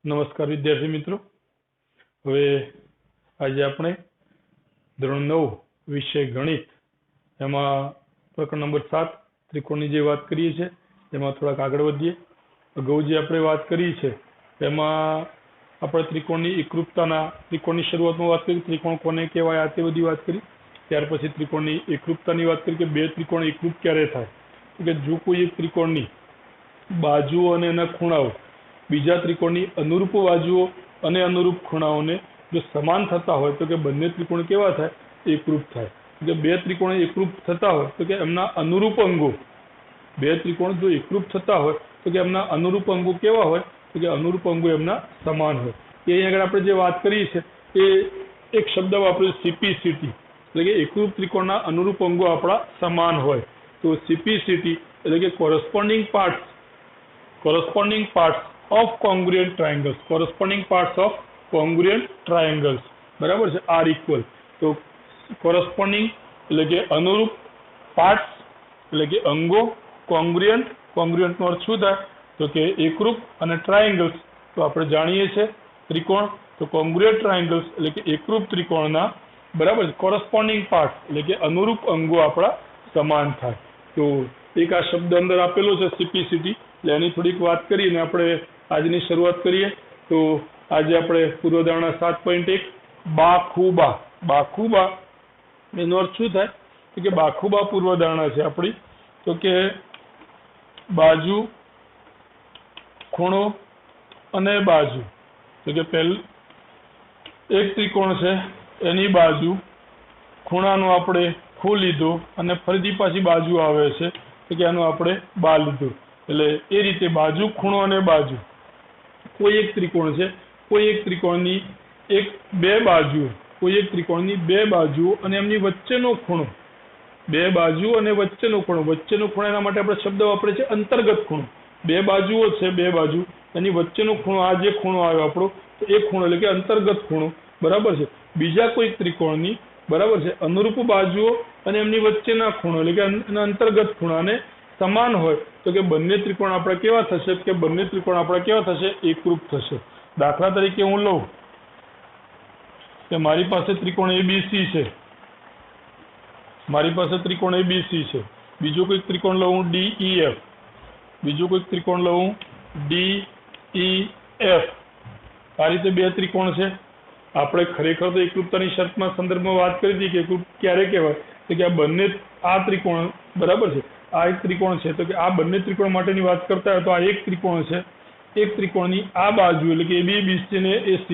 નમસ્કાર વિદ્યાર્થી મિત્રો, હવે આજે આપણે ધોરણ 9 વિષય ગણિત એમાં પ્રકરણ નંબર 7 ત્રિકોણની જે વાત કરીએ છીએ એમાં થોડાક આગળ વધીએ। અગાઉ જે આપણે વાત કરી છે એમાં આપણે ત્રિકોણની ત્રિકોણની શરૂઆતમાં વાત કરી, ત્રિકોણ કોને કહેવાય આ તે બધી વાત કરી। ત્યાર પછી ત્રિકોણની એકરૂપતાની વાત કરી કે બે ત્રિકોણ એકરૂપ ક્યારે થાય, કે જો કોઈ એક ત્રિકોણની બાજુઓ અને એના ખૂણાઓ બીજા ત્રિકોણની અનુરૂપ બાજુઓ અને અનુરૂપ ખૂણાઓને જો સમાન થતા હોય તો કે બંને ત્રિકોણ કેવા થાય? એકરૂપ થાય। જો બે ત્રિકોણ એકરૂપ થતા હોય તો કે એમના અનુરૂપ અંગો, બે ત્રિકોણ જો એકરૂપ થતા હોય તો કે એમના અનુરૂપ અંગો કેવા હોય? તો કે અનુરૂપ અંગો એમના સમાન હોય। એ અહીં આગળ આપણે જે વાત કરી છે એ એક શબ્દ વાપર્યો CPCT, એટલે કે એકરૂપ ત્રિકોણના અનુરૂપ અંગો આપણા સમાન હોય તો CPCT એટલે કે corresponding parts of congruent triangles, બરાબર છે, આર ઇક્વલ। તો કોરસ્પોન્ડિંગ એટલે કે અનુરૂપ, પાર્ટ્સ એટલે કે અંગો, કોંગ્રુએન્ટ નો અર્થ શું થાય તો કે એકરૂપ, અને ટ્રાયેંગલ્સ તો આપણે જાણીએ છીએ ત્રિકોણ, તો કોંગ્રુએન્ટ ટ્રાયેંગલ્સ એટલે કે એકરૂપ ત્રિકોણના બરાબર છે કોરસ્પોન્ડિંગ પાર્ટ્સ એટલે કે અનુરૂપ અંગો આપણા સમાન થાય। તો એક આ શબ્દ અંદર આપેલો છે CPCT, એટલે એની થોડીક વાત કરીને આપણે આજની શરૂઆત કરીએ। તો આજે આપણે પૂર્વધારણા 7.1 બાખુબા એનો અર્થ શું થાય કે બાખુબા પૂર્વધારણા છે આપણી, તો કે બાજુ, ખૂણો અને બાજુ, તો કે પહેલું એક ત્રિકોણ છે એની બાજુ, ખૂણાનો આપણે ખૂ લીધો અને ફરીથી પાછી બાજુ આવે છે તો કે આનો આપણે બા લીધો, એટલે એ રીતે બાજુ, ખૂણો અને બાજુ। કોઈ એક ત્રિકોણ છે, કોઈ એક ત્રિકોણની કોઈ એક ત્રિકોણની બે બાજુઓ અને એમની વચ્ચેનો ખૂણો, બે બાજુ અને વચ્ચેનો ખૂણો એના માટે આપણે શબ્દ વાપરીએ છીએ અંતર્ગત ખૂણો। બે બાજુઓ છે, બે બાજુ એની વચ્ચેનો ખૂણો, આ જે ખૂણો આવ્યો આપણો તો એ ખૂણો એટલે કે અંતર્ગત ખૂણો, બરાબર છે। બીજા કોઈ ત્રિકોણની બરાબર છે અનુરૂપ બાજુઓ અને એમની વચ્ચેના ખૂણો એટલે કે એના અંતર્ગત ખૂણાને સમાન હોય તો કે બંને ત્રિકોણ આપણા કેવા થશે? એકરૂપ થશે। દાખલા તરીકે હું લઉં કે મારી પાસે ત્રિકોણ ABC છે, બીજો કોઈક ત્રિકોણ લઉં DEF, બીજો કોઈક ત્રિકોણ લઉં DEF, આ રીતે બે ત્રિકોણ છે। આપણે ખરેખર તો એકરૂપતાની શરતમાં સંદર્ભમાં વાત કરી હતી કે એકરૂપ ક્યારે કહેવાય તો કે આ ત્રિકોણ બરાબર છે, આ એક ત્રિકોણ છે તો કે આ બંને ત્રિકોણ માટેની વાત કરતા હોય તો આ એક ત્રિકોણ છે, એક ત્રિકોણની આ બાજુ એટલે કે AB, BC અને AC,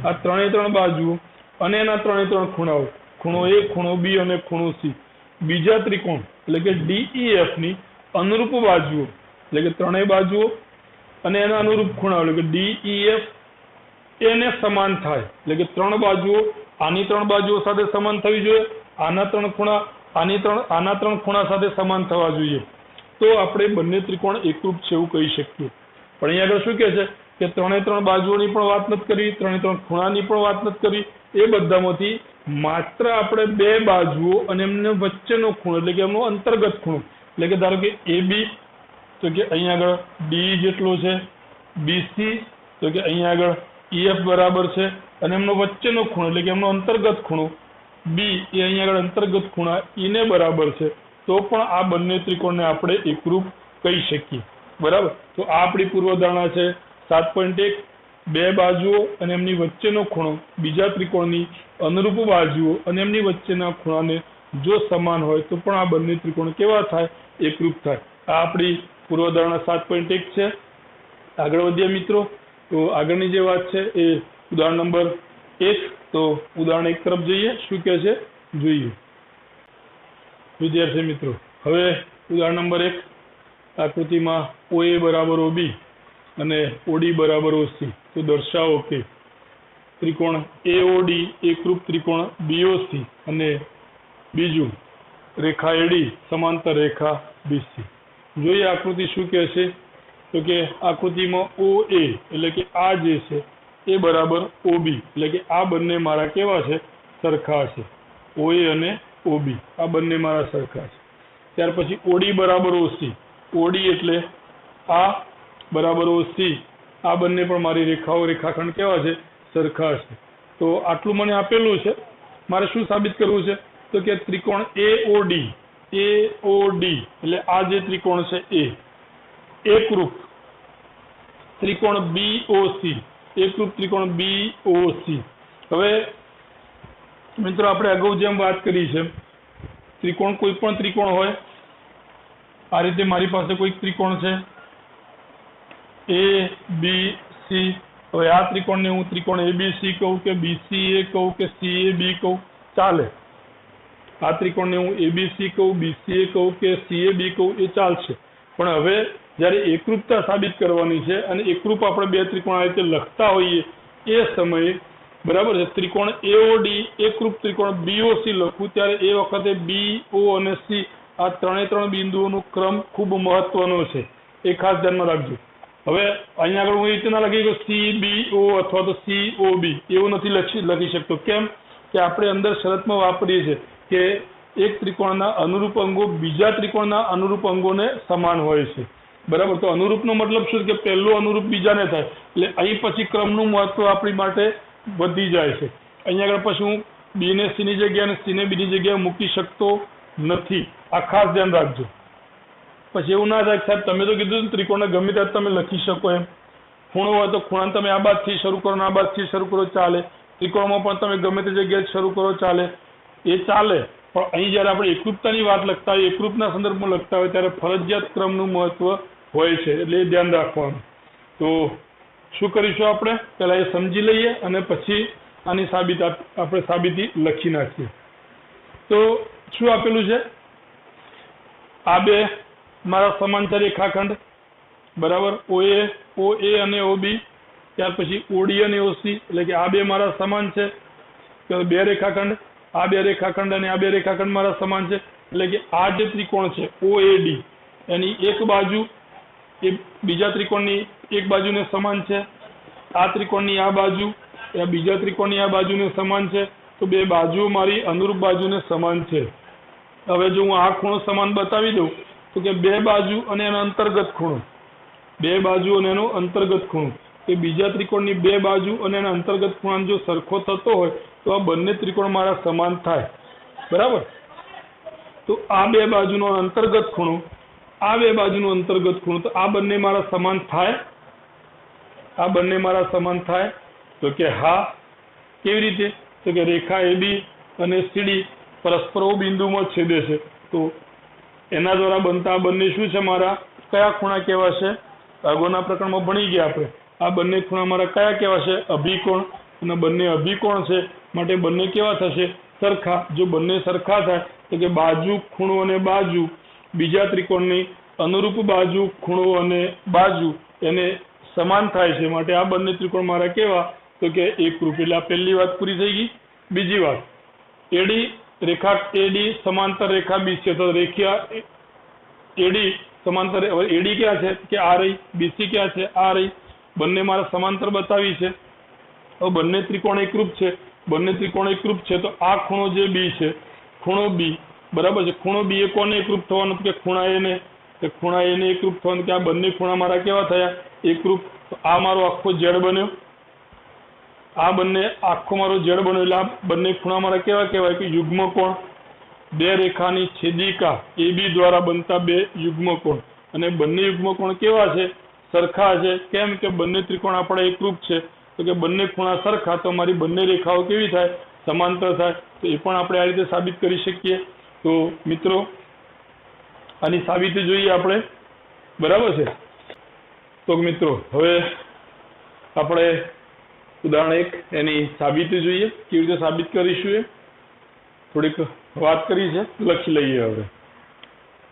આ ત્રણ બાજુઓ અને એના ત્રણ ખૂણાઓ, ખૂણો A, ખૂણો B અને ખૂણો C, બીજા ત્રિકોણ એટલે કે DEF ની અનુરૂપ બાજુઓ એટલે કે ત્રણેય બાજુઓ અને એના અનુરૂપ ખૂણાઓ એટલે કે DEF એને સમાન થાય એટલે કે ત્રણ બાજુઓ આની ત્રણ બાજુઓ સાથે સમાન થવી જોઈએ, આના ત્રણ ખૂણા આના ત્રણ ખૂણા સાથે સમાન થવા જોઈએ, તો આપણે બંને ત્રિકોણ એકરૂપ છે એવું કહી શકીએ। પણ અહીંયા આગળ શું કહે છે કે ત્રણ બાજુઓની પણ વાત નથી કરી, ત્રણ ખૂણાની પણ વાત નથી કરી, એ બધામાંથી માત્ર આપણે બે બાજુઓ અને એમને વચ્ચેનો ખૂણો એટલે કે એમનો અંતર્ગત ખૂણો એટલે કે ધારો કે AB તો કે અહીંયા આગળ D જેટલો છે, BC તો કે અહીંયા આગળ EF બરાબર છે, અને એમનો વચ્ચેનો ખૂણો એટલે કે એમનો અંતર્ગત ખૂણો B એ અહીંયા આગળ અંતર્ગત ખૂણા E ને બરાબર છે, તો પણ આ બંને ત્રિકોણને આપણે એકરૂપ કહી શકીએ, બરાબર। તો આ આપણી પૂર્વધારણા છે 7.1 બે બાજુઓ અને એમની વચ્ચેનો ખૂણો બીજા ત્રિકોણની અનુરૂપ બાજુઓ અને એમની વચ્ચેના ખૂણાને જો સમાન હોય તો પણ આ બંને ત્રિકોણ કેવા થાય? એકરૂપ થાય। આ આપણી પૂર્વધારણા 7.1 છે। આગળ વધીએ મિત્રો, તો આગળની જે વાત છે એ ઉદાહરણ નંબર 1, તો ઉદાહરણ 1 તરફ જઈએ, શું કહે છે જોઈએ। વિદ્યાર્થી મિત્રો, હવે ઉદાહરણ નંબર 1 આકૃતિમાં OA બરાબર OB અને OD બરાબર OC, તો દર્શાવો કે ત્રિકોણ AOD એકરૂપ ત્રિકોણ BOC અને બીજું રેખા AD સમાંતર રેખા BC। જોઈએ આકૃતિ શું કહે છે તો કે આકૃતિમાં OA એટલે કે આ જે છે એ બરાબર OB એટલે કે આ બંને મારા કેવા છે? સરખા છે। OA અને OB આ બંને મારા સરખા છે। ત્યાર પછી OD બરાબર OC, OD એટલે આ બરાબર OC આ બંને પણ મારી રેખાઓ રેખાખંડ કેવા છે? સરખા છે. તો આટલું મને આપેલું છે, મારે શું સાબિત કરવું છે? તો કે ત્રિકોણ AOD એટલે આ જે ત્રિકોણ છે એ એકરૂપ ત્રિકોણ BOC, એકરૂપ ત્રિકોણ BOC. હવે મિત્રો આપણે અગાઉ જેમ વાત કરી છે, ત્રિકોણ કોઈ પણ ત્રિકોણ હોય, આ રીતે મારી પાસે કોઈ ત્રિકોણ છે ABC. હવે આ ત્રિકોણને હું ત્રિકોણ ABC કહું કે BCA કહું કે CAB કહું, ચાલે. આ ત્રિકોણને હું ABC કહું, BCA કહું કે CAB કહું, એ ચાલશે. પણ હવે જ્યારે એકરૂપતા સાબિત કરવાની છે અને એકરૂપ આપણે બે ત્રિકોણ આ રીતે લખતા હોઈએ એ સમયે બરાબર છે, ત્રિકોણ AOD એકરૂપ ત્રિકોણ BOC લખું ત્યારે એ વખતે BO અને C આ ત્રણ બિંદુઓનો ક્રમ ખૂબ મહત્વનો છે, એ ખાસ ધ્યાનમાં રાખજો. હવે અહીંયા આગળ હું એ રીતે ના લખી કે CBO અથવા તો COB એવું નથી લખી શકતો. કેમ કે આપણે અંદર શરતમાં વાપરીએ છીએ કે એક ત્રિકોણના અનુરૂપ અંગો બીજા ત્રિકોણના અનુરૂપ અંગોને સમાન હોય છે, બરાબર. તો અનુરૂપનો મતલબ શું કે પહેલું અનુરૂપ બીજાને થાય, એટલે અહીં પછી ક્રમનું મહત્વ આપણી માટે વધી જાય છે. અહીંયા આગળ પછી હું B ને C ની જગ્યાએ અને C ને B ની જગ્યાએ મૂકી શકતો નથી, આ ખાસ ધ્યાન રાખજો. પછી એવું ના થાય સાહેબ તમે તો કીધું ત્રિકોણને ગમે ત્યારે તમે લખી શકો એમ, ખૂણો હોય તો ખૂણાને તમે આ બાજુથી શરૂ કરો ને આ બાજુથી શરૂ કરો, ચાલે. ત્રિકોણમાં પણ તમે ગમે તે જગ્યાએ શરૂ કરો, ચાલે, એ ચાલે. પણ અહીં જ્યારે આપણે એકરૂપતાની વાત લખતા હોય, એકરૂપના સંદર્ભમાં લખતા હોય ત્યારે ફરજિયાત ક્રમનું મહત્વ હોય છે, એટલે એ ધ્યાન રાખવાનું. તો શું કરીશું આપણે? પહેલા એ સમજી લઈએ અને પછી આની આપણે સાબિતી લખી નાખીએ. તો શું આપેલું છે? આ બે મારા સમાન છે રેખાખંડ, બરાબર. OA અને OB, ત્યાર પછી OD અને OC, એટલે કે આ બે મારા સમાન છે. બે રેખાખંડ, આ બે રેખાખંડ અને આ બે રેખાખંડ મારા સમાન છે, એટલે કે આ જે ત્રિકોણ છે OAD એની એક બાજુ એ બીજા ત્રિકોણની એક બાજુને સમાન છે, આ ત્રિકોણની આ બાજુ એ બીજા ત્રિકોણની આ બાજુને સમાન છે. તો બે બાજુઓ મારી અનુરૂપ બાજુને સમાન છે. હવે જો હું આ ખૂણો સમાન બતાવી દઉં તો કે બે બાજુ અને એનો અંતર્ગત ખૂણો, બે બાજુ અને એનો અંતર્ગત ખૂણો, કે બીજા ત્રિકોણની બે બાજુ અને એના અંતર્ગત ખૂણાનો જો સરખો થતો હોય તો આ બંને ત્રિકોણ મારા સમાન થાય, બરાબર. તો આ બે બાજુનો અંતર્ગત ખૂણો, આ બે બાજુનો અંતર્ગત ખૂણો, તો આ બંને મારા સમાન થાય? આ બંને મારા સમાન થાય? તો કે હા. કેવી રીતે? તો કે રેખા AB અને CD પરસ્પર O બિંદુમાં છેદે છે, તો એના દ્વારા બનતા આ બંને શું છે? મારા કયા ખૂણા કહેવાશે? અગાઉના પ્રકરણમાં ભણી ગયા આપણે. આ બંને ખૂણા મારા કયા કહેવાશે? અભિકોણ. અને બંને અભિકોણ છે માટે બંને કેવા થશે? સરખા. જો બંને સરખા થાય તો કે બાજુ, ખૂણો અને બાજુ, બીજા ત્રિકોણની અનુરૂપ બાજુ, ખૂણો અને બાજુ એને સમાન થાય છે, માટે આ બંને ત્રિકોણ મારા કેવા? તો કે એકરૂપ. એટલે આ પહેલી વાત પૂરી થઈ ગઈ. બીજી વાત, રેખા AD સમાંતર રેખા BC, તો રેખા AD સમાંતર, હવે AD ક્યાં છે? કે આ રહી. BC ક્યાં છે? આ રહી. બંને મારા સમાંતર બતાવી છે. હવે બંને ત્રિકોણ એકરૂપ છે, બંને ત્રિકોણ એકરૂપ છે, તો આ ખૂણો જે B છે, ખૂણો B, બરાબર છે. ખૂણો B એ કોને એકરૂપ થવાનું? કે ખૂણા A ને. કે ખૂણા A ને એકરૂપ થવાનું, કે આ બંને ખૂણા મારા કેવા થયા? એકરૂપ. તો આ મારો આખો Z બન્યો, આ બંને આખો મારો Z બન્યો, એટલે આ બંને ખૂણા મારા કેવા કહેવાય? કે યુગ્મ કોણ. બે રેખાની છેદિકા AB દ્વારા બનતા બે યુગ્મ કોણ, અને બંને યુગ્મ કોણ કેવા છે? સરખા છે. કેમ? કે બંને ત્રિકોણ આપણા એકરૂપ છે, તો કે બંને ખૂણા સરખા, તો મારી બંને રેખાઓ કેવી થાય? સમાંતર થાય. તો એ પણ આપણે આ રીતે સાબિત કરી શકીએ. તો મિત્રો આની સાબિતી જોઈએ આપણે, બરાબર છે. તો મિત્રો હવે આપણે ઉદાહરણ 1 એની સાબિતી જોઈએ, કેવી રીતે સાબિત કરીશું એ થોડીક વાત કરી છે, લખી લઈએ હવે,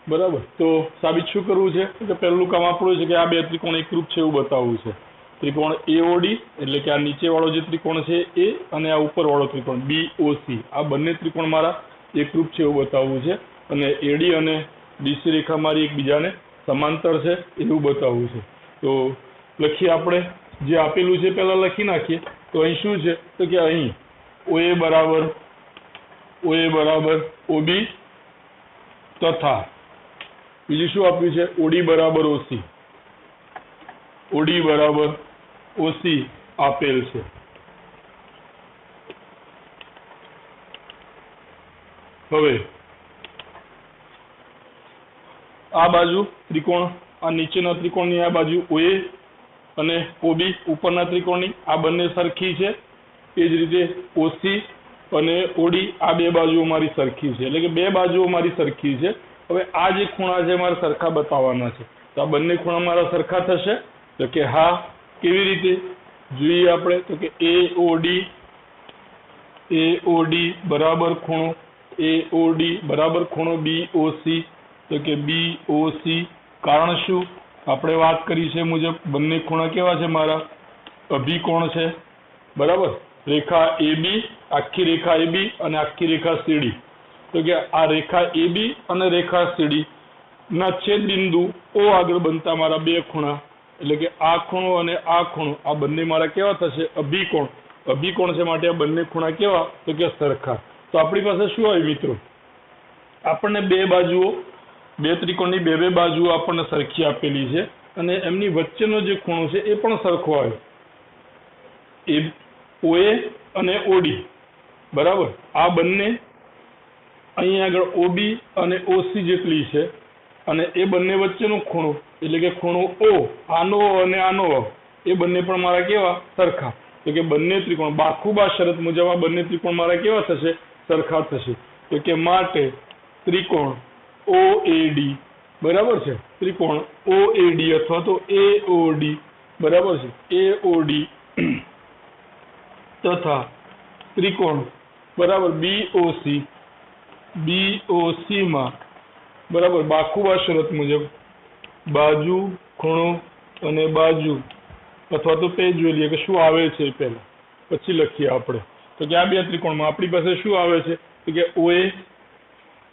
બરાબર. તો સાબિત શું કરવું છે? કે પહેલું કામ આપણું છે કે આ બે ત્રિકોણ એકરૂપ છે એવું બતાવવું છે. ત્રિકોણ AOD એટલે કે આ નીચેવાળો જે ત્રિકોણ છે એ, અને આ ઉપરવાળો ત્રિકોણ BOC, આ બંને ત્રિકોણ મારા એકરૂપ છે એવું બતાવવું છે. અને AD અને BC રેખા મારી એકબીજાને સમાંતર છે એવું બતાવવું છે. તો લખીએ આપણે, જે આપેલું છે પહેલા લખી નાખીએ. તો અહીં શું છે? તો કે અહીં OA બરાબર OB તથા બીજું શું આપ્યું છે? OD બરાબર OC, OD બરાબર ઓસી આપેલ છે। હવે આ બાજુ ત્રિકોણ, આ નીચેના ત્રિકોણની આ બાજુ ઓએ અને ઓબી, ઉપરના ત્રિકોણની આ બંને સરખી છે। એ જ રીતે ઓસી અને ઓડી આ બે બાજુઓ મારી સરખી છે, એટલે કે બે બાજુઓ મારી સરખી છે। હવે આ જે ખૂણા છે મારે સરખા બતાવવાના છે, તો આ બંને ખૂણા મારા સરખા થશે? તો કે હા। કેવી રીતે જોઈએ આપણે? તો કે એઓડી બરાબર ખૂણો એઓડી બરાબર ખૂણો બીઓસી, તો કે બીઓસી, કારણ શું? આપણે વાત કરી છે મુજબ બંને ખૂણા કેવા છે મારા? અભિકોણ છે, બરાબર। રેખા એબી, આખી રેખા એબી અને આખી રેખા સીડી, તો કે આ રેખા એબી અને રેખા સીડી ના છેદ બિંદુ ઓ આગળ બનતા મારા બે ખૂણા, એટલે કે આ ખૂણો અને આ ખૂણો, આ બંને મારા કેવા થશે? અભિકોણ। અભિકોણ છે માટે આ બંને ખૂણા કેવા? તો કે સરખા। તો આપણી પાસે શું આવ્યું મિત્રો? આપણને બે બાજુઓ, બે ત્રિકોણની બે બાજુઓ આપણને સરખી આપેલી છે અને એમની વચ્ચેનો જે ખૂણો છે એ પણ સરખો આવ્યો, ઓએ અને ઓડી, બરાબર। આ બંને અહીં આગળ ઓબી અને ઓસી જેટલી છે અને એ બંને વચ્ચેનો ખૂણો એટલે કે ખૂણો ઓ, આનો અને આનો, એ બંને પણ મારા કેવા? સરખા। તો કે બંને ત્રિકોણ, બાખુબા શરત મુજબ આ બંને ત્રિકોણ મારા કેવા થશે? સરખા થશે। તો કે માટે ત્રિકોણ ઓએડી, બરાબર છે, ત્રિકોણ ઓએડી અથવા તો એઓડી, બરાબર છે, એઓડી તથા ત્રિકોણ બરાબર બીઓસી, બીઓસી માં બરાબર બાખુબા શરત મુજબ બાજુ, ખૂણો અને બાજુ, અથવા તો તે જોઈ લઈએ કે શું આવે છે પહેલા, પછી લખીએ આપણે। તો કે આ બે ત્રિકોણમાં આપણી પાસે શું આવે છે? તો કે ઓએ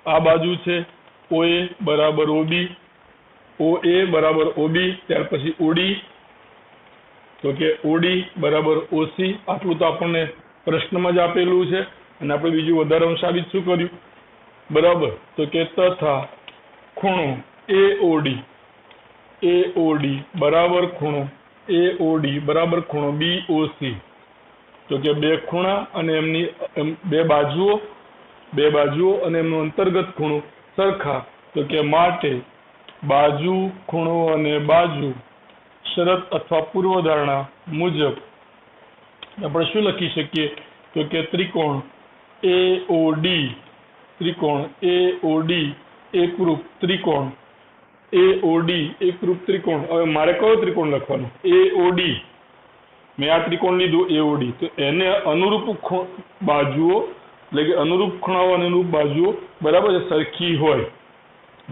આ બાજુ છે, ઓએ બરાબર ઓબી, ઓએ બરાબર ઓબી, ત્યાર પછી ઓડી, તો કે ઓડી બરાબર ઓસી। આટલું તો આપણને પ્રશ્નમાં જ આપેલું છે અને આપણે બીજું વધારાનું સાબિત શું કર્યું? બરાબર, તો કે તથા ખૂણો એઓડી, એઓડી બરાબર ખૂણો એઓડી બરાબર ખૂણો બીઓસી, તો કે બે ખૂણા અને એમની બે બાજુઓ અને એમનો અંતર્ગત ખૂણો સરખા, તો કે માટે બાજુ, ખૂણો અને બાજુ શરત અથવા પૂર્વધારણા મુજબ આપણે શું લખી શકીએ? તો કે ત્રિકોણ એઓડી, ત્રિકોણ એઓડી એકરૂપ ત્રિકોણ, એઓડી એકરૂપ ત્રિકોણ। હવે મારે કયો ત્રિકોણ લખવાનો? એઓડી, મેં આ ત્રિકોણ લીધું એઓડી, તો એને અનુરૂપ બાજુઓ એટલે કે અનુરૂપ ખૂણાઓ અને અનુરૂપ બાજુઓ બરાબર છે સરખી હોય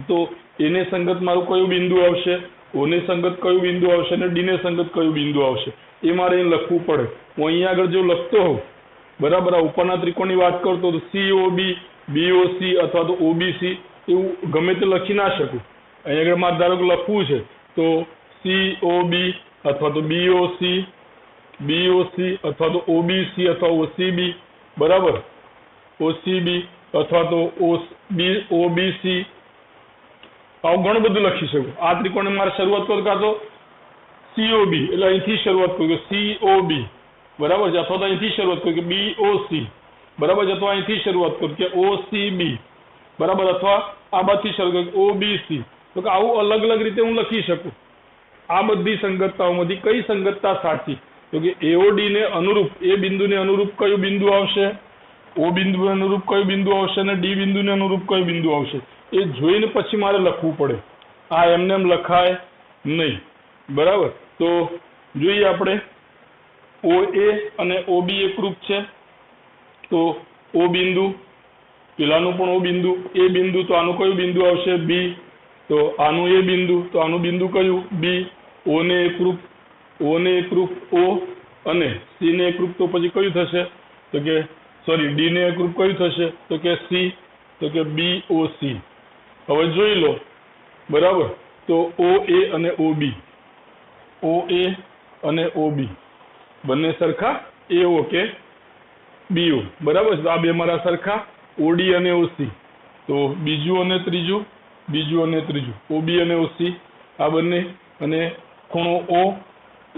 તો એને સંગત મારું કયું બિંદુ આવશે? ઓને સંગત કયું બિંદુ આવશે અને ડીને સંગત કયું બિંદુ આવશે? એ મારે અહીં લખવું પડે। હું અહીંયા આગળ જો લખતો હોઉં, બરાબર, આ ઉપરના ત્રિકોણની વાત કરતો તો સીઓબી, બીઓસી અથવા તો ઓબીસી એવું ગમે તે લખી ના શકું। અહીં આગળ મારે ધારો કે લખવું છે તો સીઓબી અથવા તો બીઓસી, બીઓસી અથવા તો ઓબીસી અથવા ઓસીબી, બરાબર, ઓસીબી અથવા તો ઓબીસી, આવું ઘણું બધું લખી શકું। આ ત્રિકોણ મારે શરૂઆત કરું કાં તો સીઓબી એટલે અહીંથી શરૂઆત કરું કે સીઓબી, બરાબર છે, અથવા તો અહીંથી શરૂઆત કરું કે બીઓસી, બરાબર છે, અથવા અહીંથી શરૂઆત કરું કે ઓસીબી, બરાબર, અથવા આ બાજુથી શરૂ કરું કે ઓબીસી, તો કે આવું અલગ અલગ રીતે હું લખી શકું। આ બધી સંગતતાઓમાંથી કઈ સંગતતા સાચી? તો કે એઓડી ને અનુરૂપ, એ બિંદુને અનુરૂપ કયું બિંદુ આવશે? ઓ બિંદુને અનુરૂપ કયું બિંદુ આવશે અને ડી બિંદુને અનુરૂપ કયું બિંદુ આવશે? એ જોઈને પછી મારે લખવું પડે। આ એમને એમ લખાય નહીં, બરાબર। તો જોઈએ આપણે ઓએ અને ઓબી એકરૂપ છે, તો ઓ બિંદુ, પેલાનું પણ ઓ બિંદુ, એ બિંદુ, તો આનું કયું બિંદુ આવશે? બી, તો આનું એ બિંદુ, તો આનું બિંદુ કયું? બી। ઓને એકરૂપ ઓ અને સી ને એકરૂપ તો પછી કયું થશે? તો કે સોરી, ડી ને એકરૂપ કયું થશે? તો કે સી, તો કે બીઓસી। હવે જોઈ લો, બરાબર, તો ઓએ અને ઓબી, ઓએ અને ઓબી બંને સરખા, એઓ કે બીઓ, બરાબર છે, તો આ બે મારા સરખા, ઓડી અને ઓસી, તો બીજું અને ત્રીજું, બીજું અને ત્રીજું, ઓબી અને ઓસી આ બંને, અને ખૂણો ઓ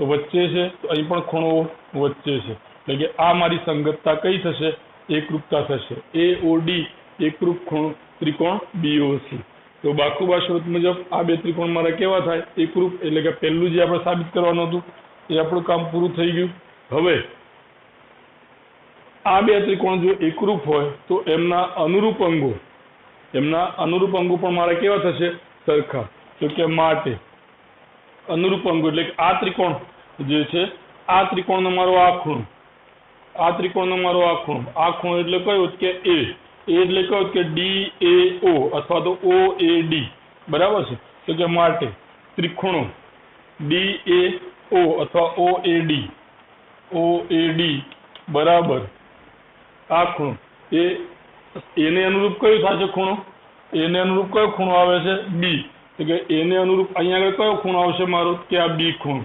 तो वच्चे छे तो अहीं पण खूणो वच्चे छे એટલે કે આ મારી સંગતતા કઈ થશે એકરૂપતા થશે AOD એકરૂપ ત્રિકોણ BOC તો બાકુબા શરત મુજબ આ બે ત્રિકોણ મારા કેવા થાય એકરૂપ એટલે કે પહેલું જે આપણે સાબિત કરવાનું હતું એ આપણું કામ પૂરું થઈ ગયું હવે આ બે ત્રિકોણ જો એકરૂપ હોય તો એમના અનુરૂપ અંગો પણ મારા કેવા થશે સરખા તો કે માટે અનુરૂપ અંગો એટલે કે આ ત્રિકોણ જે છે આ ત્રિકોણનો મારો આ ખૂણો આ ત્રિકોણનો મારો આ ખૂણો એટલે કયો કે એ એટલે કયો કે DAO અથવા તો OAD બરાબર છે તો કે માટે ત્રિકોણો DAO અથવા OAD બરાબર આ ખૂણો એને અનુરૂપ કયો થશે ખૂણો એને અનુરૂપ કયો ખૂણો આવે છે B તો કે એને અનુરૂપ અહીંયા આગળ કયો ખૂણો આવશે મારો કે આ B ખૂણો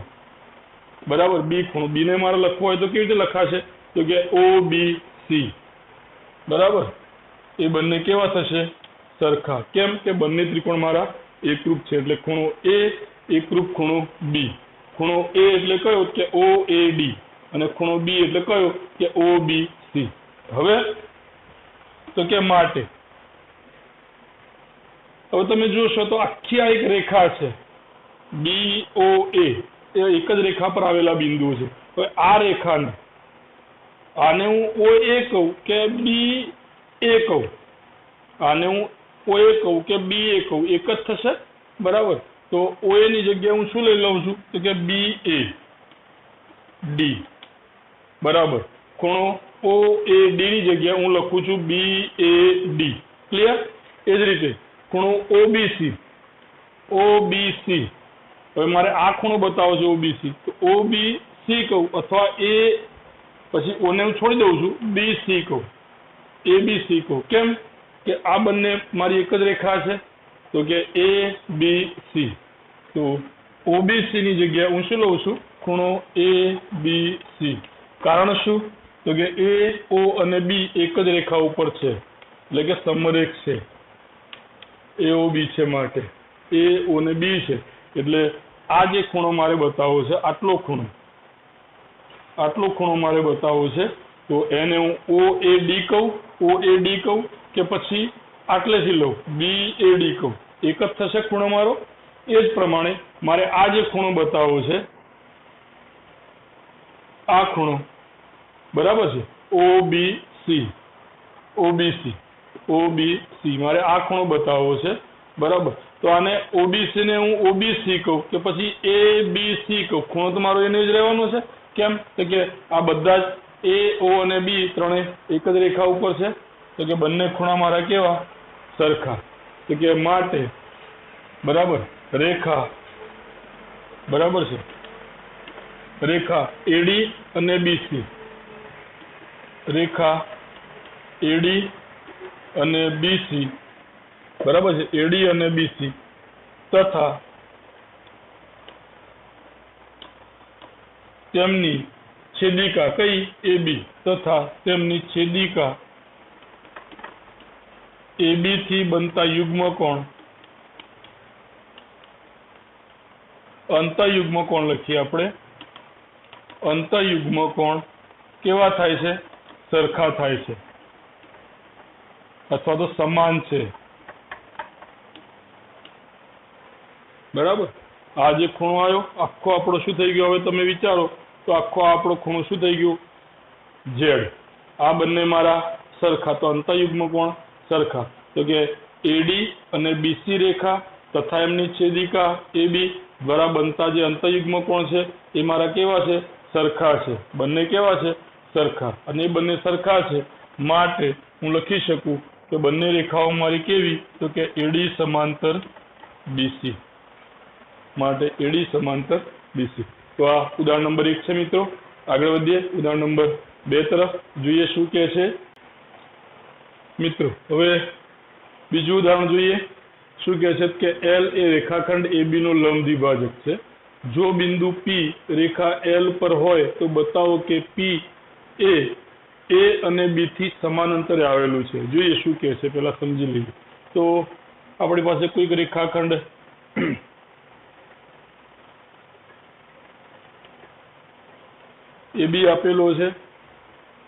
બરાબર B ખૂણો B ને મારે લખવો હોય તો કેવી રીતે લખાશે તો કે OBC બરાબર એ બંને કેવા થશે સરખા કેમ કે બંને ત્રિકોણ મારા એકરૂપ છે એટલે ખૂણો A એકરૂપ ખૂણો B ખૂણો A એટલે કયો કે OAD અને ખૂણો B એટલે કયો કે OBC હવે તો કે માટે હવે તમે જોશો તો આખી આ એક રેખા છે BOA એ એક જ રેખા પર આવેલા બિંદુઓ છે હવે આ રેખાને આને હું OA કહું કે BA કહું આને હું OA કહું કે BA કહું એક જ થશે બરાબર તો OA ની જગ્યાએ હું શું લઈ લઉં છું તો કે BAD બરાબર ખૂણો OAD ની જગ્યાએ હું લખું છું BAD ક્લિયર એ જ રીતે ખૂણો OBC હવે મારે આ ખૂણો બતાવો છે OBC તો OBC કહું અથવા A પછી O ને હું છોડી દઉં છું BC કહું ABC કહું કેમ કે આ બંને મારી એક જ રેખા છે તો કે ABC તો OBC ની જગ્યાએ હું શું લઉં છું ખૂણો ABC કારણ શું તો કે AO અને B એક જ રેખા ઉપર છે એટલે કે સમરેખ છે AOB છે માટે AO અને B છે એટલે આ જે ખૂણો મારે બતાવવો છે આટલો ખૂણો મારે બતાવવો છે તો એને હું OAD કહું કે પછી આટલેથી લઉં BAD કહું એક જ થશે ખૂણો મારો એ જ પ્રમાણે મારે આ જે ખૂણો બતાવવો છે આ ખૂણો બરાબર છે OBC મારે આ ખૂણો બતાવવો છે બરાબર તો આને OBC ને હું OBC કહું કે પછી ABC કહું ખૂણો તો મારો એને જ રહેવાનો છે કેમ તો કે આ બધા જ AO અને B ત્રણે એક જ રેખા ઉપર છે તો કે બંને ખૂણા મારા કેવા સરખા તો કે માટે બરાબર રેખા બરાબર છે રેખા AD અને BC રેખા AD અને BC બરાબર છે AD અને BC તથા તેમની છેદિકા કઈ AB તથા તેમની છેદિકા AB થી બનતા યુગ્મ કોણ અંતયુગ્મ કોણ લખીએ આપણે અંતયુગ્મ કોણ કેવા થાય છે સરખા થાય છે અથવા તો સમાન છે બરાબર આ જે ખૂણો આવ્યો આખો આપણો શું થઈ ગયો હવે તમે વિચારો તો આખો આપણો ખૂણો શું થઈ ગયો Z આ બંને મારા સરખા તો અંતયુગ્મ કોણ સરખા તો કે AD અને BC રેખા તથા એમની છેદિકા AB દ્વારા બનતા જે અંતયુગ્મ કોણ છે એ મારા કેવા છે સરખા છે બંને કેવા છે સરખા અને એ બંને સરખા છે માટે હું લખી શકું કે બંને રેખાઓ મારી કેવી તો કે AD સમાંતર BC માટે AD સમાંતર BC તો આ ઉદાહરણ નંબર 1 છે મિત્રો આગળ વધીએ ઉદાહરણ નંબર 2 તરફ જોઈએ શું કહે છે મિત્રો હવે બીજું ઉદાહરણ જોઈએ શું કહે છે કે L એ રેખાખંડ AB નો લંબ દ્વિભાજક છે જો બિંદુ P રેખા L પર હોય તો બતાવો કે P એ A અને B થી સમાન અંતરે આવેલું છે જોઈએ શું કહે છે પહેલા સમજી લઈએ તો આપણી પાસે કોઈક રેખાખંડ AB આપેલો છે,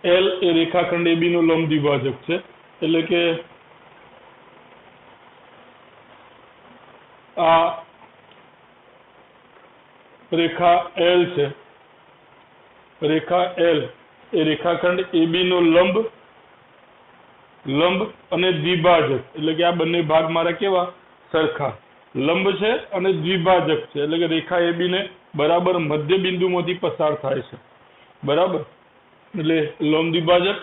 L એ રેખાખંડ AB નો લંબ દ્વિભાજક છે, એટલે કે આ રેખા L છે, રેખા L એ રેખાખંડ AB નો લંબ અને દ્વિભાજક, એટલે કે આ બંને ભાગ મારા કેવા સરખા, લંબ છે અને દ્વિભાજક છે, એટલે કે રેખા AB ને બરાબર મધ્ય બિંદુમાંથી પસાર થાય છે, બરાબર, એટલે લંબ દ્વિભાજક.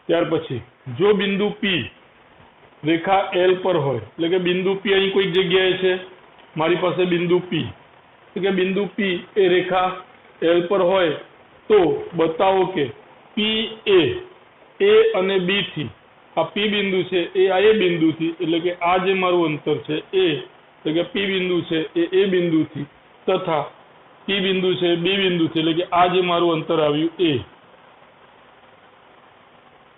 ત્યાર પછી જો બિંદુ P રેખા L પર હોય, એટલે કે બિંદુ P અહીં કોઈક જગ્યાએ છે, મારી પાસે બિંદુ P, એટલે કે બિંદુ P એ રેખા L પર હોય તો બતાવો કે P A અને B થી, આ P બિંદુ છે એ આ A બિંદુથી, એટલે કે આ જે મારું અંતર છે એ, એટલે કે P બિંદુ છે એ A બિંદુથી, તથા P બિંદુ છે B બિંદુથી, એટલે કે આ જે મારું અંતર આવ્યું A,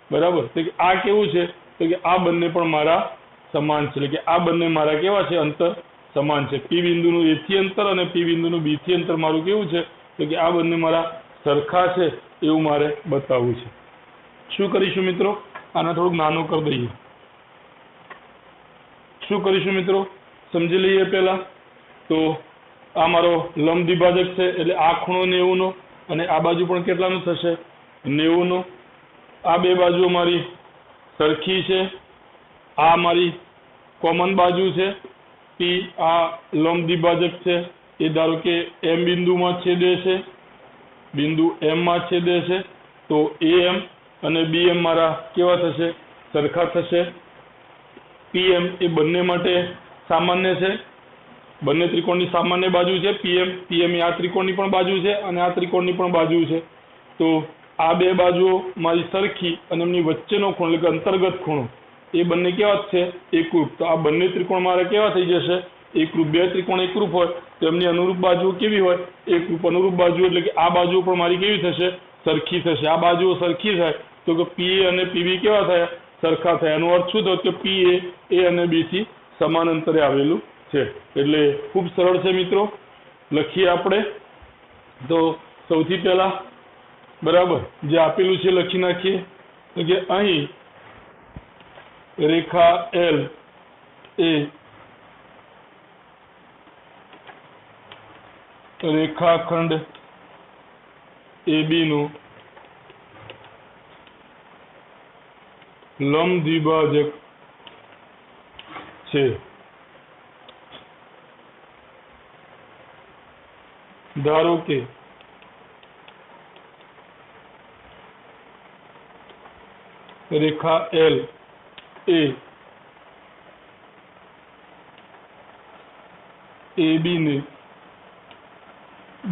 બરાબર. એટલે કે આ કેવું છે, તો કે આ બંને પણ મારા સમાન છે, એટલે કે આ બંને મારા કેવા છે, અંતર સમાન છે. P બિંદુનું A થી અંતર અને P બિંદુનું B થી અંતર મારું કેવું છે, તો કે આ બંને મારા સરખા છે એવું મારે બતાવવું છે. શું કરીશું મિત્રો, આને થોડુંક નાનું કરી દઈએ. શું કરીશું મિત્રો, સમજી લઈએ પહેલા. તો આ મારો લંબ દ્વિભાજક છે, એટલે આ ખૂણો 90 નો અને આ બાજુ પણ કેટલાનો થશે, 90 નો. આ બે બાજુ મારી સરખી છે, આ મારી કોમન બાજુ છે. P આ લંબ દ્વિભાજક છે એ ધારો કે M બિંદુમાં છેદે છે, બિંદુ M માં છેદે છે, તો AM અને BM મારા કેવા થશે, સરખા થશે. PM એ બંને માટે સામાન્ય છે, બંને ત્રિકોણની સામાન્ય બાજુ છે PM એ આ ત્રિકોણની પણ બાજુ છે અને આ ત્રિકોણની પણ બાજુ છે. તો આ બે બાજુઓ મારી સરખી અને એમની વચ્ચેનો ખૂણો, એટલે કે અંતર્ગત ખૂણો, એ બંને કેવા છે, એકરૂપ. તો આ બંને ત્રિકોણ મારા કેવા થઈ જશે, એકરૂપ. બે ત્રિકોણ એકરૂપ હોય તો એમની અનુરૂપ બાજુઓ કેવી હોય, એકરૂપ. અનુરૂપ બાજુ એટલે કે આ બાજુ પણ મારી કેવી થશે, સરખી થશે. આ બાજુઓ સરખી થાય તો કે PA અને PB કેવા થયા, સરખા થયા. એનો અર્થ શું થયો કે PA A અને B થી સમાન અંતરે આવેલું છે. એટલે ખૂબ સરળ છે મિત્રો, લખીએ આપણે. તો સૌથી પહેલા બરાબર જે આપેલું છે લખી નાખીએ, કે અહીં રેખા L એ રેખાખંડ AB નું લંબ દ્વિભાજક છે. ધારો કે રેખા L એ AB ને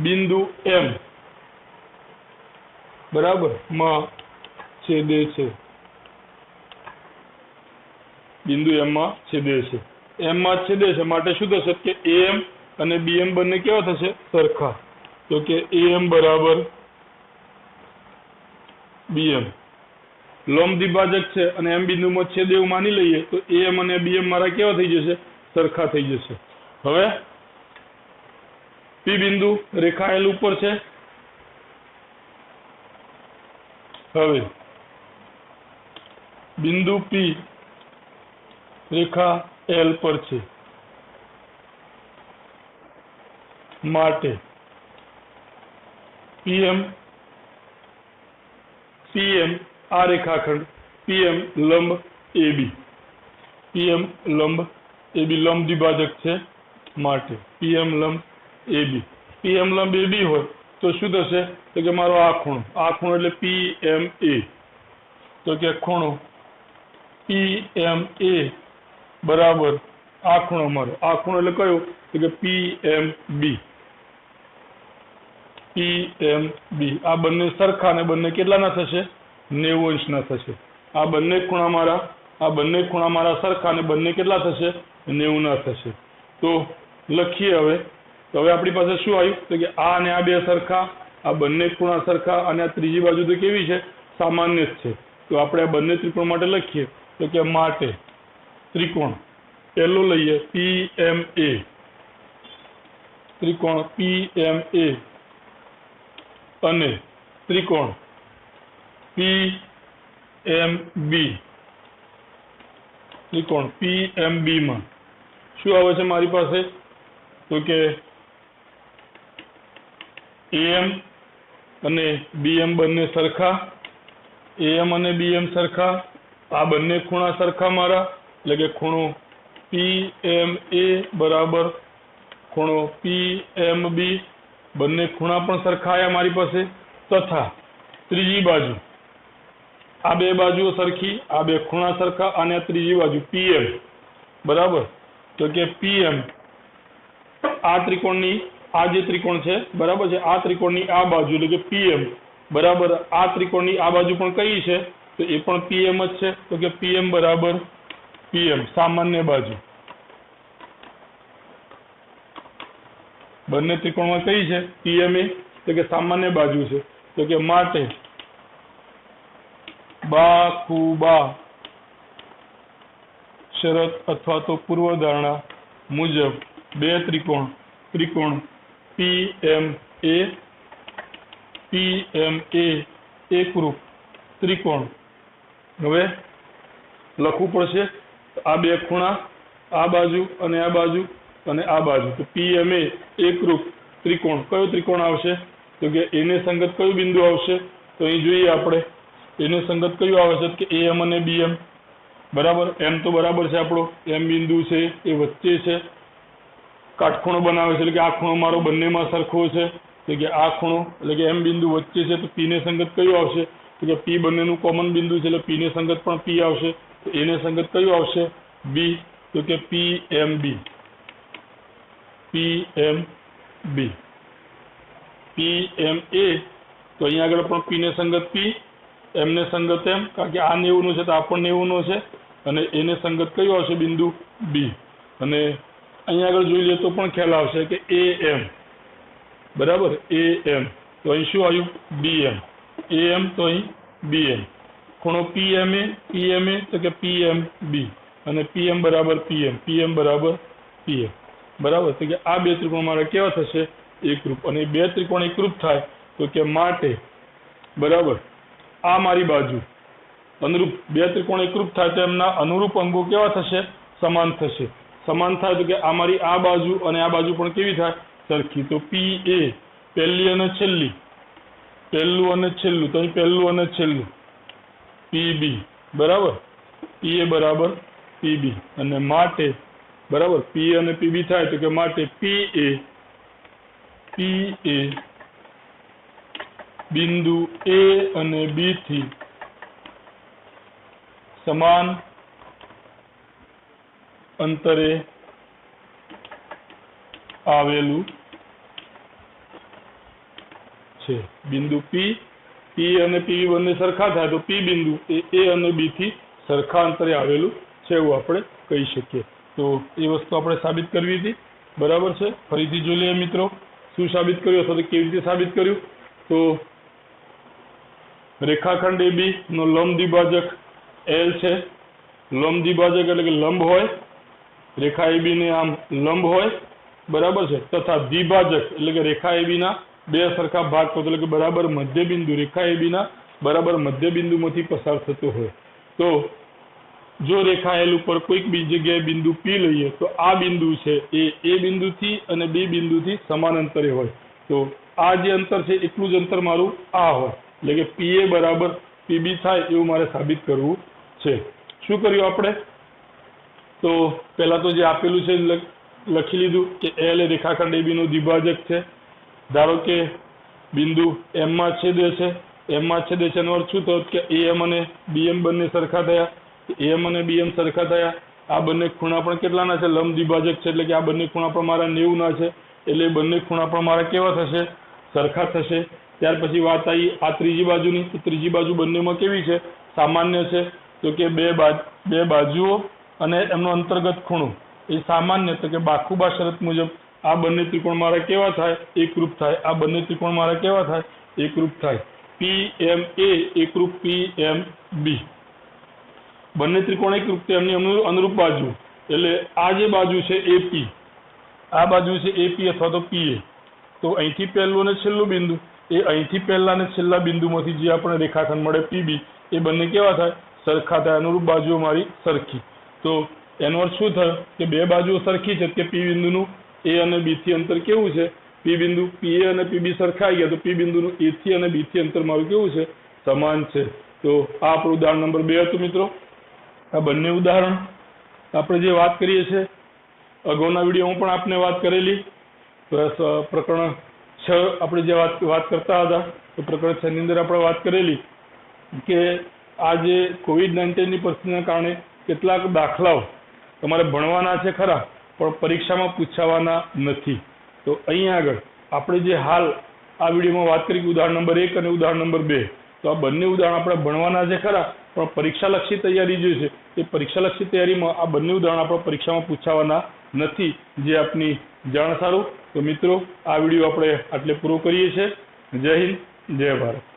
બિંદુ M બરાબર માં છેદે છે, બિંદુ M માં છેદે છે. M માં છેદે છે માટે શું થશે કે AM અને BM બંને કેવા થશે, સરખા. તો કે AM બરાબર BM. લંબ દ્વિભાજક છે અને M બિંદુમાં છેદે એવું માની લઈએ તો AM અને BM મારા કેવા થઈ જશે, સરખા થઈ જશે. હવે P બિંદુ રેખા L ઉપર છે. હવે બિંદુ P રેખા L પર છે માટે PM આ રેખાખંડ PM લંબ AB, PM લંબ AB લંબ દ્વિભાજક છે માટે PM લંબ AB. PM લંબ AB હોય તો શું થશે, તો કે મારો આ ખૂણો એટલે PMA. તો કે ખૂણો PMA બરાબર આ ખૂણો મારો, આ ખૂણો એટલે કયો, તો કે PMB. આ બંને સરખા અને બંને કેટલાના થશે, 90 અંશના થશે. આ બંને ખૂણા મારા સરખા અને બંને કેટલા થશે, 90 ના થશે. તો લખીએ હવે. તો હવે આપણી પાસે શું આવ્યું, તો કે આ અને આ બે સરખા, આ બંને ખૂણા સરખા અને આ ત્રીજી બાજુ તો કેવી છે, સામાન્ય જ છે. તો આપણે આ બંને ત્રિકોણ માટે લખીએ તો કે માટે ત્રિકોણ પહેલો લઈએ PMA, ત્રિકોણ PMA અને ત્રિકોણ PMB ત્રિકોણ PMB માં શું આવે છે મારી પાસે તો કે AM અને BM બંને સરખા AM અને BM સરખા આ બંને ખૂણા સરખા મારા એટલે કે ખૂણો PMA બરાબર ખૂણો PMB બંને ખૂણા પણ સરખા આયા મારી પાસે તથા ત્રીજી બાજુ આ બે બાજુઓ સરખી આ બે ખૂણા સરખા અને ત્રીજી બાજુ PM બરાબર તો કે PM આ ત્રિકોણની આ જે ત્રિકોણ છે બરાબર છે આ ત્રિકોણની આ બાજુ એટલે કે PM બરાબર આ ત્રિકોણની આ બાજુ પણ કઈ છે તો એ પણ PM જ છે તો કે PM બરાબર PM સામાન્ય બાજુ બંને ત્રિકોણમાં કઈ છે PMA તો કે સામાન્ય બાજુ છે તો કે માટે બાખુબા શરત અથવા તો પૂર્વધારણા મુજબ બે ત્રિકોણ PMA એકરૂપ ત્રિકોણ હવે લખવું પડશે આ બે ખૂણા આ બાજુ અને આ બાજુ અને આ બાજુ તો PMA એકરૂપ ત્રિકોણ કયો ત્રિકોણ આવશે તો કે એને સંગત કયું બિંદુ આવશે તો અહીં જોઈએ આપણે એને સંગત કયું આવે છે કે AM અને BM બરાબર M તો બરાબર છે આપણો M બિંદુ છે એ વચ્ચે છે કાટખૂણો બનાવે છે એટલે કે આ ખૂણો મારો બંનેમાં સરખો છે એટલે કે આ ખૂણો એટલે કે M બિંદુ વચ્ચે છે તો P ને સંગત કયું આવશે તો કે P બંનેનું કોમન બિંદુ છે એટલે P ને સંગત પણ P આવશે તો એને સંગત કયું આવશે B તો કે PMA તો અહીંયા આગળ પણ P ને સંગત P M ને સંગત M કારણ કે આ 90 નો છે તો આ પણ 90 નો છે અને એને સંગત કયું આવશે બિંદુ B અને અહીંયા આગળ જોઈ લે તો પણ ખ્યાલ આવશે કે AM બરાબર AM તો અહીં શું આવ્યું BM AM તો અહીં BM ખૂણો PMA તો કે PMB અને PM બરાબર PM બરાબર PM બરાબર તો કે આ બે ત્રિકોણ મારા કેવા થશે એકરૂપ અને બે ત્રિકોણ એકરૂપ થાય તો કે માટે બરાબર આ મારી બાજુ અનુરૂપ બે ત્રિકોણ એકરૂપ થાય તો એમના અનુરૂપ અંગો કેવા થશે સમાન થશે સમાન થાય તો કે આ મારી આ બાજુ અને આ બાજુ પણ કેવી થાય સરખી તો PA પહેલી અને છેલ્લી પહેલું અને છેલ્લું તો અહીં પહેલું અને છેલ્લું PB બરાબર PA બરાબર PB અને માટે બરાબર P અને PB થાય તો કે માટે PA બિંદુ A અને B થી સમાન અંતરે આવેલું છે બિંદુ P અને PB બંને સરખા થાય તો P બિંદુ એ A અને B થી સરખા અંતરે આવેલું છે એવું આપણે કહી શકીએ તો એ વસ્તુ આપણે સાબિત કરવી હતી બરાબર છે ફરીથી જોઈ લઈએ મિત્રો શું સાબિત કર્યું અથવા તો કેવી રીતે સાબિત કર્યું તો રેખાખંડ AB નો લંબ દ્વિભાજક L છે લંબ દ્વિભાજક એટલે કે લંબ હોય રેખા AB ને આમ લંબ હોય બરાબર છે તથા દ્વિભાજક એટલે કે રેખા AB ના બે સરખા ભાગ કરતો એટલે કે બરાબર મધ્યબિંદુ રેખા AB ના બરાબર મધ્યબિંદુમાંથી પસાર થતો હોય તો જો રેખા L ઉપર કોઈક બીજી જગ્યાએ બિંદુ P લઈએ તો આ બિંદુ છે એ A બિંદુથી અને B બિંદુથી સમાન અંતરે હોય તો આ જે અંતર છે એટલું જ અંતર મારું આ હોય એટલે કે PA બરાબર PB થાય એવું મારે સાબિત કરવું છે શું કર્યું આપણે તો પહેલા તો જે આપેલું છે લખી લીધું કે L એ રેખાખંડ AB નો દ્વિભાજક છે ધારો કે બિંદુ M માં છેદે છે એનો અર્થ શું થયો કે AM અને BM બંને સરખા થયા AM અને BM સરખા થયા આ બંને ખૂણા પણ કેટલાના છે લંબ દ્વિભાજક છે એટલે કે આ બંને ખૂણા પણ મારા 90 ના છે એટલે બંને ખૂણા પણ મારા કેવા થશે સરખા થશે ત્યાર પછી વાત આવી આ ત્રીજી બાજુની તો ત્રીજી બાજુ બંનેમાં કેવી છે સામાન્ય છે તો કે બે બાજુઓ અને એમનો અંતર્ગત ખૂણો એ સામાન્ય તો કે બાખુબા શરત મુજબ આ બંને ત્રિકોણ મારા કેવા થાય એકરૂપ થાય આ બંને ત્રિકોણ મારા કેવા થાય એકરૂપ થાય PMA એકરૂપ PMB બંને ત્રિકોણ એકરૂપ તેમની અનુરૂપ બાજુ એટલે આ જે બાજુ છે AP આ બાજુ છે AP અથવા તો PA તો અહીંથી પહેલું અને છેલ્લું બિંદુ એ અહીંથી પહેલા અને છેલ્લા બિંદુમાંથી જે આપણે રેખાખંડ મળે પીબી એ બંને કેવા થાય? સરખા થાય, અનુરૂપ બાજુઓ મારી સરખી. તો એનો અર્થ શું થયો કે બે બાજુઓ સરખી છે કે પી બિંદુનું એ અને બી થી અંતર કેવું છે? પી બિંદુ પી એ અને પીબી સરખા આવી ગયા તો પી બિંદુનું એ થી અને બી થી અંતર મારું કેવું છે? સમાન છે. તો આ આપણું ઉદાહરણ નંબર 2 હતું મિત્રો. આ બંને ઉદાહરણ આપણે જે વાત કરીએ છીએ અગાઉના વિડીયોમાં પણ આપણે વાત કરેલી. પ્રકરણ 6 આપણે જે વાત કરતા હતા તો પ્રકરણ 6 ની અંદર આપણે વાત કરેલી કે આ જે COVID-19 ની પરિસ્થિતિના કારણે કેટલાક દાખલાઓ તમારે ભણવાના છે ખરા પણ પરીક્ષામાં પૂછાવાના નથી. તો અહીંયા આગળ આપણે જે હાલ આ વિડીયોમાં વાત કરી ઉદાહરણ નંબર 1 અને ઉદાહરણ નંબર 2, તો આ બંને ઉદાહરણ આપણે ભણવાના છે ખરા પણ પરીક્ષાલક્ષી તૈયારી જે છે એ પરીક્ષાલક્ષી તૈયારીમાં આ બંને ઉદાહરણ આપણે પરીક્ષામાં પૂછાવાના નથી, જે આપની જાણ સારું. તો મિત્રો આ વિડીયો આપણે આટલે પૂરો કરીએ છીએ. જય હિન્દ, જય ભારત.